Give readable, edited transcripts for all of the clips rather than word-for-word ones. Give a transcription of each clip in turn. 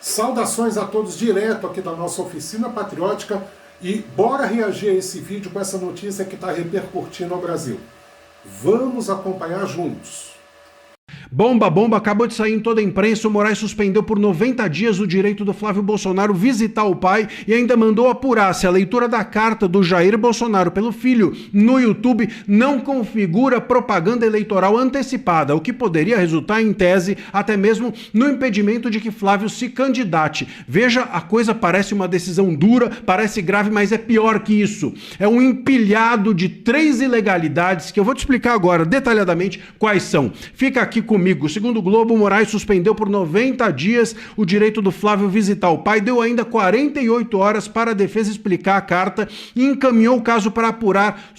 Saudações a todos direto aqui da nossa oficina patriótica e bora reagir a esse vídeo com essa notícia que está repercutindo no Brasil. Vamos acompanhar juntos. Bomba, acabou de sair em toda a imprensa, o Moraes suspendeu por 90 dias o direito do Flávio Bolsonaro visitar o pai e ainda mandou apurar se a leitura da carta do Jair Bolsonaro pelo filho no YouTube não configura propaganda eleitoral antecipada, o que poderia resultar, em tese, até mesmo no impedimento de que Flávio se candidate. Veja, a coisa parece uma decisão dura, parece grave, mas é pior que isso. É um empilhado de 3 ilegalidades que eu vou te explicar agora detalhadamente quais são. Fica aqui comigo. Segundo o Globo, Moraes suspendeu por 90 dias o direito do Flávio visitar o pai, deu ainda 48 horas para a defesa explicar a carta e encaminhou o caso para apurar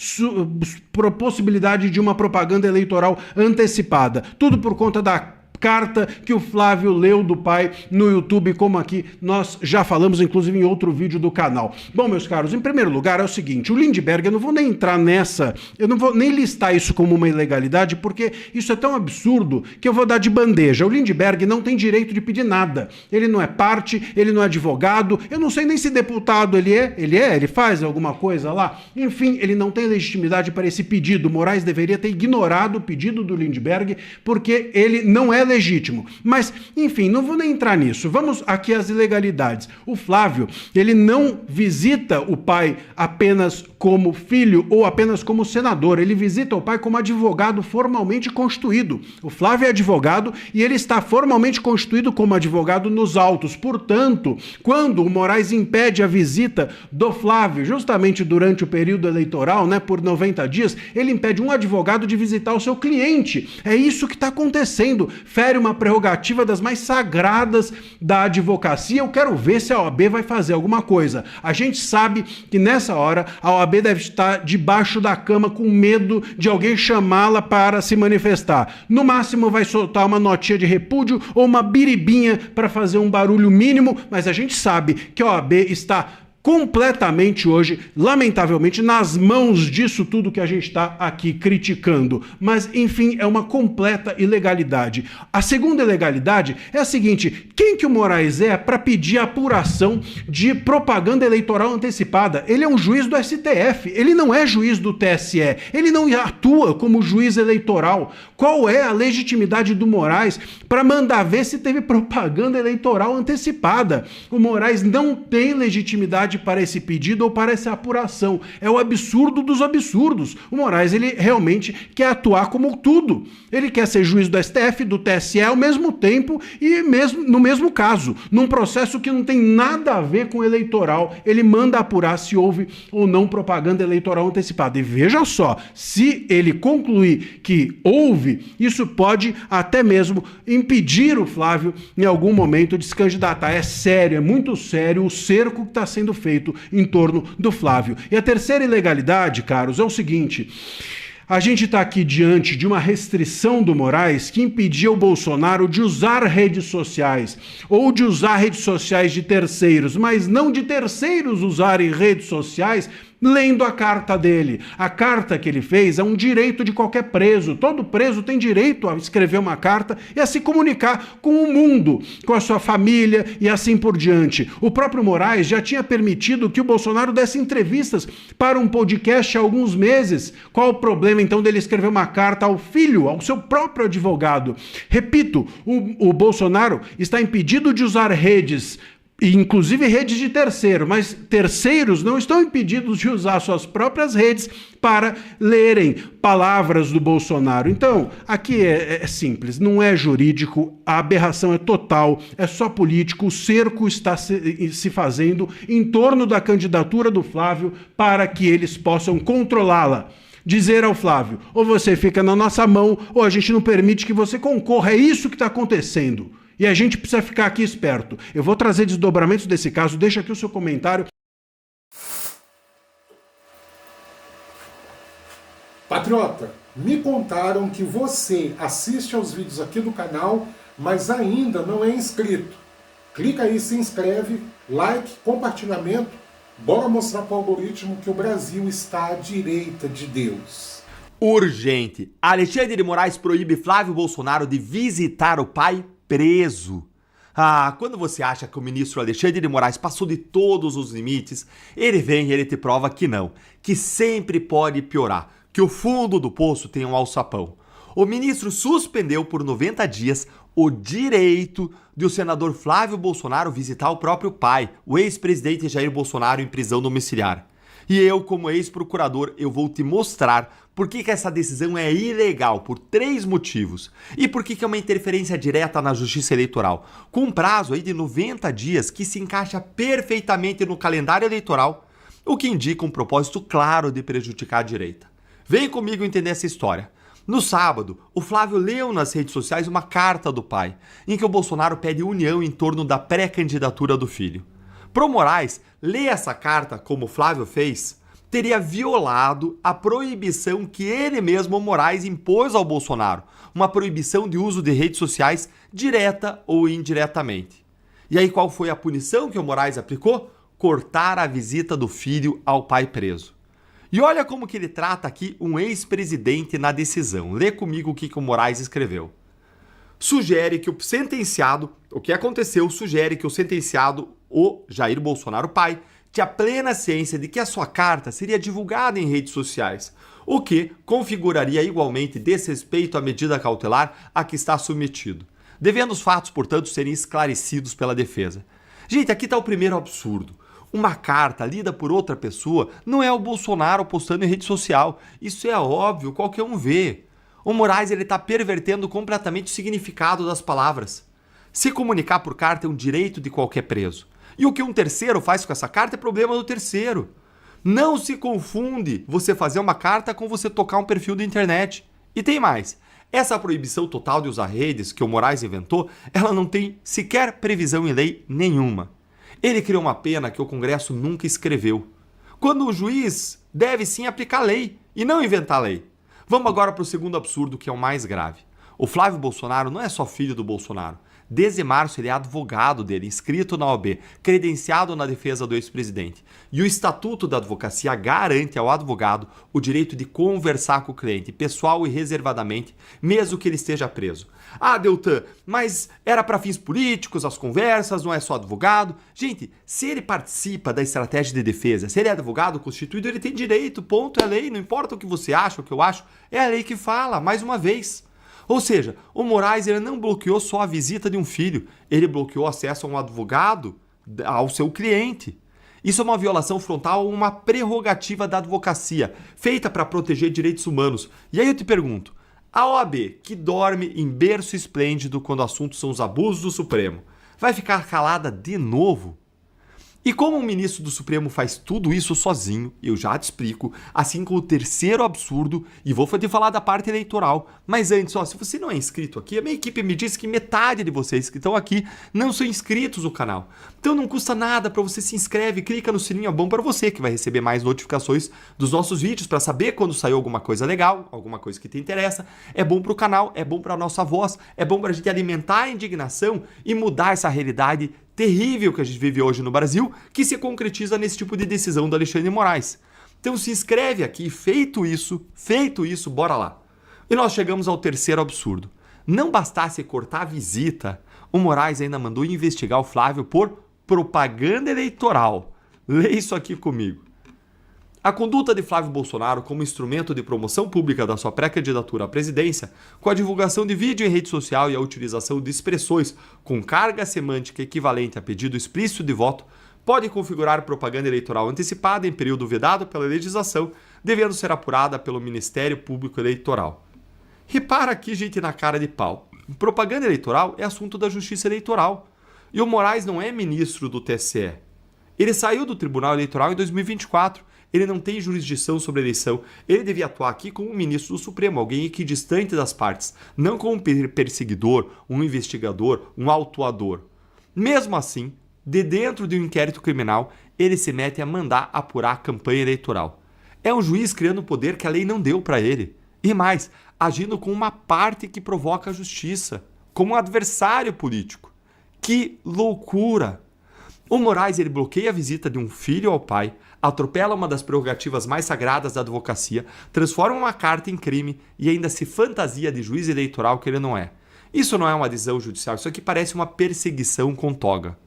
possibilidade de uma propaganda eleitoral antecipada. Tudo por conta da carta que o Flávio leu do pai no YouTube, como aqui nós já falamos, inclusive em outro vídeo do canal. Bom, meus caros, em primeiro lugar é o seguinte, o Lindbergh, eu não vou nem entrar nessa, eu não vou nem listar isso como uma ilegalidade, porque isso é tão absurdo que eu vou dar de bandeja. O Lindbergh não tem direito de pedir nada. Ele não é parte, ele não é advogado, eu não sei nem se deputado ele faz alguma coisa lá. Enfim, ele não tem legitimidade para esse pedido. Moraes deveria ter ignorado o pedido do Lindbergh, porque ele não é legítimo. Mas, enfim, não vou nem entrar nisso. Vamos aqui às ilegalidades. O Flávio, ele não visita o pai apenas como filho ou apenas como senador. Ele visita o pai como advogado formalmente constituído. O Flávio é advogado e ele está formalmente constituído como advogado nos autos. Portanto, quando o Moraes impede a visita do Flávio, justamente durante o período eleitoral, por 90 dias, ele impede um advogado de visitar o seu cliente. É isso que está acontecendo. Fere uma prerrogativa das mais sagradas da advocacia. Eu quero ver se a OAB vai fazer alguma coisa. A gente sabe que nessa hora a OAB deve estar debaixo da cama com medo de alguém chamá-la para se manifestar. No máximo vai soltar uma notinha de repúdio ou uma biribinha para fazer um barulho mínimo, mas a gente sabe que a OAB está completamente hoje, lamentavelmente, nas mãos disso tudo que a gente está aqui criticando. Mas, enfim, é uma completa ilegalidade. A segunda ilegalidade é a seguinte: quem que o Moraes é para pedir apuração de propaganda eleitoral antecipada? Ele é um juiz do STF, ele não é juiz do TSE, ele não atua como juiz eleitoral. Qual é a legitimidade do Moraes para mandar ver se teve propaganda eleitoral antecipada? O Moraes não tem legitimidade para esse pedido ou para essa apuração. É o absurdo dos absurdos. O Moraes, ele realmente quer atuar como tudo. Ele quer ser juiz do STF, do TSE ao mesmo tempo e no mesmo caso, num processo que não tem nada a ver com eleitoral, ele manda apurar se houve ou não propaganda eleitoral antecipada. E veja só, se ele concluir que houve, isso pode até mesmo impedir o Flávio em algum momento de se candidatar. É sério, é muito sério o cerco que está sendo feito em torno do Flávio. E a terceira ilegalidade, caros, é o seguinte: a gente está aqui diante de uma restrição do Moraes que impedia o Bolsonaro de usar redes sociais ou de usar redes sociais de terceiros, mas não de terceiros usarem redes sociais lendo a carta dele. A carta que ele fez é um direito de qualquer preso. Todo preso tem direito a escrever uma carta e a se comunicar com o mundo, com a sua família e assim por diante. O próprio Moraes já tinha permitido que o Bolsonaro desse entrevistas para um podcast há alguns meses. Qual o problema, então, dele escrever uma carta ao filho, ao seu próprio advogado? Repito, o Bolsonaro está impedido de usar redes, inclusive redes de terceiro, mas terceiros não estão impedidos de usar suas próprias redes para lerem palavras do Bolsonaro. Então, aqui é simples, não é jurídico, a aberração é total, é só político, o cerco está se fazendo em torno da candidatura do Flávio para que eles possam controlá-la. Dizer ao Flávio, ou você fica na nossa mão, ou a gente não permite que você concorra. É isso que está acontecendo. E a gente precisa ficar aqui esperto. Eu vou trazer desdobramentos desse caso, deixa aqui o seu comentário. Patriota, me contaram que você assiste aos vídeos aqui do canal, mas ainda não é inscrito. Clica aí, se inscreve, like, compartilhamento. Bora mostrar para o algoritmo que o Brasil está à direita de Deus. Urgente! Alexandre de Moraes proíbe Flávio Bolsonaro de visitar o pai preso. Quando você acha que o ministro Alexandre de Moraes passou de todos os limites, ele vem e ele te prova que não, que sempre pode piorar, que o fundo do poço tem um alçapão. O ministro suspendeu por 90 dias o direito de o senador Flávio Bolsonaro visitar o próprio pai, o ex-presidente Jair Bolsonaro, em prisão domiciliar. E eu, como ex-procurador, eu vou te mostrar por que essa decisão é ilegal, por 3 motivos. E por que é uma interferência direta na justiça eleitoral, com um prazo aí de 90 dias que se encaixa perfeitamente no calendário eleitoral, o que indica um propósito claro de prejudicar a direita. Vem comigo entender essa história. No sábado, o Flávio leu nas redes sociais uma carta do pai, em que o Bolsonaro pede união em torno da pré-candidatura do filho. Pro Moraes, ler essa carta, como o Flávio fez, teria violado a proibição que ele mesmo, Moraes, impôs ao Bolsonaro, uma proibição de uso de redes sociais direta ou indiretamente. E aí qual foi a punição que o Moraes aplicou? Cortar a visita do filho ao pai preso. E olha como que ele trata aqui um ex-presidente na decisão. Lê comigo o que o Moraes escreveu. Sugere que o sentenciado, o que aconteceu, sugere que o sentenciado, o Jair Bolsonaro pai, tinha plena ciência de que a sua carta seria divulgada em redes sociais, o que configuraria igualmente desrespeito à medida cautelar a que está submetido, devendo os fatos, portanto, serem esclarecidos pela defesa. Gente, aqui está o primeiro absurdo. Uma carta lida por outra pessoa não é o Bolsonaro postando em rede social. Isso é óbvio, qualquer um vê. O Moraes está pervertendo completamente o significado das palavras. Se comunicar por carta é um direito de qualquer preso. E o que um terceiro faz com essa carta é problema do terceiro. Não se confunde você fazer uma carta com você tocar um perfil da internet. E tem mais. Essa proibição total de usar redes que o Moraes inventou, ela não tem sequer previsão em lei nenhuma. Ele criou uma pena que o Congresso nunca escreveu. Quando o juiz deve sim aplicar lei e não inventar lei. Vamos agora para o segundo absurdo, que é o mais grave. O Flávio Bolsonaro não é só filho do Bolsonaro. Desde março ele é advogado dele, inscrito na OAB, credenciado na defesa do ex-presidente. E o Estatuto da Advocacia garante ao advogado o direito de conversar com o cliente, pessoal e reservadamente, mesmo que ele esteja preso. Deltan, mas era para fins políticos, as conversas, não é só advogado. Gente, se ele participa da estratégia de defesa, se ele é advogado constituído, ele tem direito, ponto, é lei, não importa o que você acha, o que eu acho, é a lei que fala, mais uma vez. Ou seja, o Moraes ele não bloqueou só a visita de um filho, ele bloqueou acesso a um advogado, ao seu cliente. Isso é uma violação frontal a uma prerrogativa da advocacia, feita para proteger direitos humanos. E aí eu te pergunto, a OAB, que dorme em berço esplêndido quando o assunto são os abusos do Supremo, vai ficar calada de novo? E como o ministro do Supremo faz tudo isso sozinho, eu já te explico, assim como o terceiro absurdo, e vou te falar da parte eleitoral. Mas antes, se você não é inscrito aqui, a minha equipe me disse que metade de vocês que estão aqui não são inscritos no canal. Então não custa nada para você se inscreve, clica no sininho, é bom para você que vai receber mais notificações dos nossos vídeos para saber quando saiu alguma coisa legal, alguma coisa que te interessa. É bom para o canal, é bom para a nossa voz, é bom para a gente alimentar a indignação e mudar essa realidade terrível que a gente vive hoje no Brasil, que se concretiza nesse tipo de decisão do Alexandre de Moraes. Então se inscreve aqui, feito isso, bora lá. E nós chegamos ao terceiro absurdo. Não bastasse cortar a visita, o Moraes ainda mandou investigar o Flávio por propaganda eleitoral. Lê isso aqui comigo. A conduta de Flávio Bolsonaro como instrumento de promoção pública da sua pré-candidatura à presidência, com a divulgação de vídeo em rede social e a utilização de expressões com carga semântica equivalente a pedido explícito de voto, pode configurar propaganda eleitoral antecipada em período vedado pela legislação, devendo ser apurada pelo Ministério Público Eleitoral. Repara aqui, gente, na cara de pau. Propaganda eleitoral é assunto da Justiça Eleitoral. E o Moraes não é ministro do TSE. Ele saiu do Tribunal Eleitoral em 2024. Ele não tem jurisdição sobre a eleição. Ele devia atuar aqui como um ministro do Supremo, alguém equidistante das partes, não como um perseguidor, um investigador, um autuador. Mesmo assim, de dentro de um inquérito criminal, ele se mete a mandar apurar a campanha eleitoral. É um juiz criando poder que a lei não deu para ele. E mais, agindo com uma parte que provoca a justiça, como um adversário político. Que loucura! O Moraes ele bloqueia a visita de um filho ao pai, atropela uma das prerrogativas mais sagradas da advocacia, transforma uma carta em crime e ainda se fantasia de juiz eleitoral que ele não é. Isso não é uma decisão judicial, isso aqui parece uma perseguição com toga.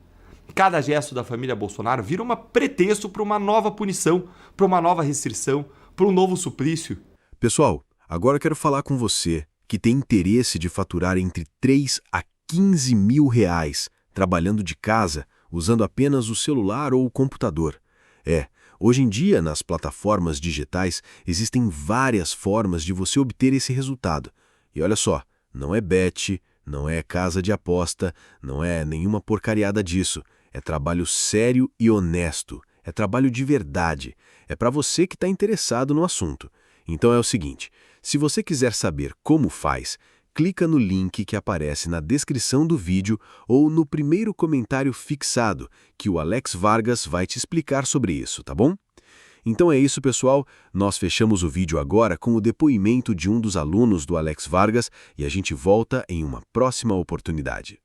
Cada gesto da família Bolsonaro vira um pretexto para uma nova punição, para uma nova restrição, para um novo suplício. Pessoal, agora eu quero falar com você que tem interesse de faturar entre 3 a 15 mil reais trabalhando de casa, usando apenas o celular ou o computador. Hoje em dia, nas plataformas digitais, existem várias formas de você obter esse resultado. E olha só, não é bet, não é casa de aposta, não é nenhuma porcariada disso. É trabalho sério e honesto. É trabalho de verdade. É para você que está interessado no assunto. Então é o seguinte, se você quiser saber como faz, clica no link que aparece na descrição do vídeo ou no primeiro comentário fixado, que o Alex Vargas vai te explicar sobre isso, tá bom? Então é isso, pessoal. Nós fechamos o vídeo agora com o depoimento de um dos alunos do Alex Vargas e a gente volta em uma próxima oportunidade.